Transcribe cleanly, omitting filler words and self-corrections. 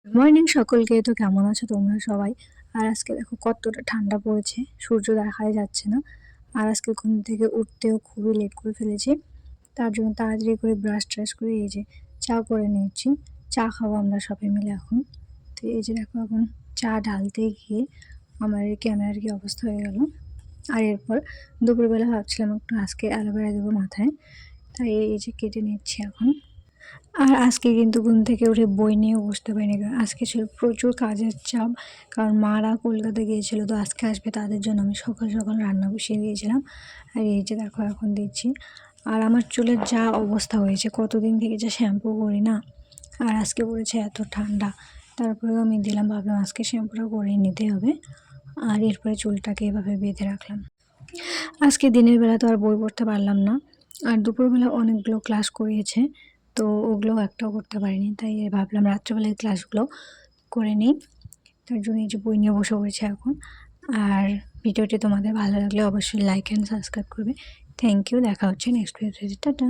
Morning সকলকে। তো কেমন আছো তোমরা সবাই? আর আজকে দেখো কতটা ঠান্ডা পড়েছে, সূর্য দেখাই যাচ্ছে না। আর আজকে ঘুম থেকে উঠতেও খুবই লেট করে ফেলেছি। তার জন্য তাড়াতাড়ি করে ব্রাশ ট্রাশ করে এই যে চা করে নিচ্ছি। চা খাবো আমরা সবাই মিলে এখন। তো এই যে দেখো এখন চা ঢালতে গিয়ে আমার এই ক্যামেরার কি অবস্থা হয়ে গেল। আর এরপর দুপুরবেলা ভাবছিলাম একটু আজকে অ্যালোভেরা দেবো মাথায়, তাই এই যে কেটে নিচ্ছি এখন। আর আজকে কিন্তু ঘুম থেকে উঠে বই নিয়েও বসতে পারিনি, কারণ আজকে ছিল প্রচুর কাজের চাপ। কারণ মারা কলকাতা গিয়েছিল, তো আজকে আসবে, তাদের জন্য আমি সকাল সকাল রান্না বসিয়ে দিয়েছিলাম। আর এই যে দেখো এখন দিচ্ছি। আর আমার চুলের যা অবস্থা হয়েছে, কতদিন থেকে যা শ্যাম্পু করি না, আর আজকে পড়েছে এত ঠান্ডা, তারপরেও আমি দিলাম, ভাবলাম আজকে শ্যাম্পুটা করেই নিতে হবে। আর এরপরে চুলটাকে এভাবে বেঁধে রাখলাম। আজকে দিনের বেলা তো আর বই পড়তে পারলাম না, আর দুপুরবেলা অনেকগুলো ক্লাস করিয়েছে, তো ওগুলো একটাও করতে পারিনি, তাই ভাবলাম রাত্রেবেলায় ক্লাসগুলো করে নিই। তার জন্য এই যে বই নিয়ে বসে পড়েছে এখন। আর ভিডিওটি তোমাদের ভালো লাগলে অবশ্যই লাইক অ্যান্ড সাবস্ক্রাইব করবে। থ্যাংক ইউ, দেখা হচ্ছে নেক্সট ভিডিওতে। টাটা।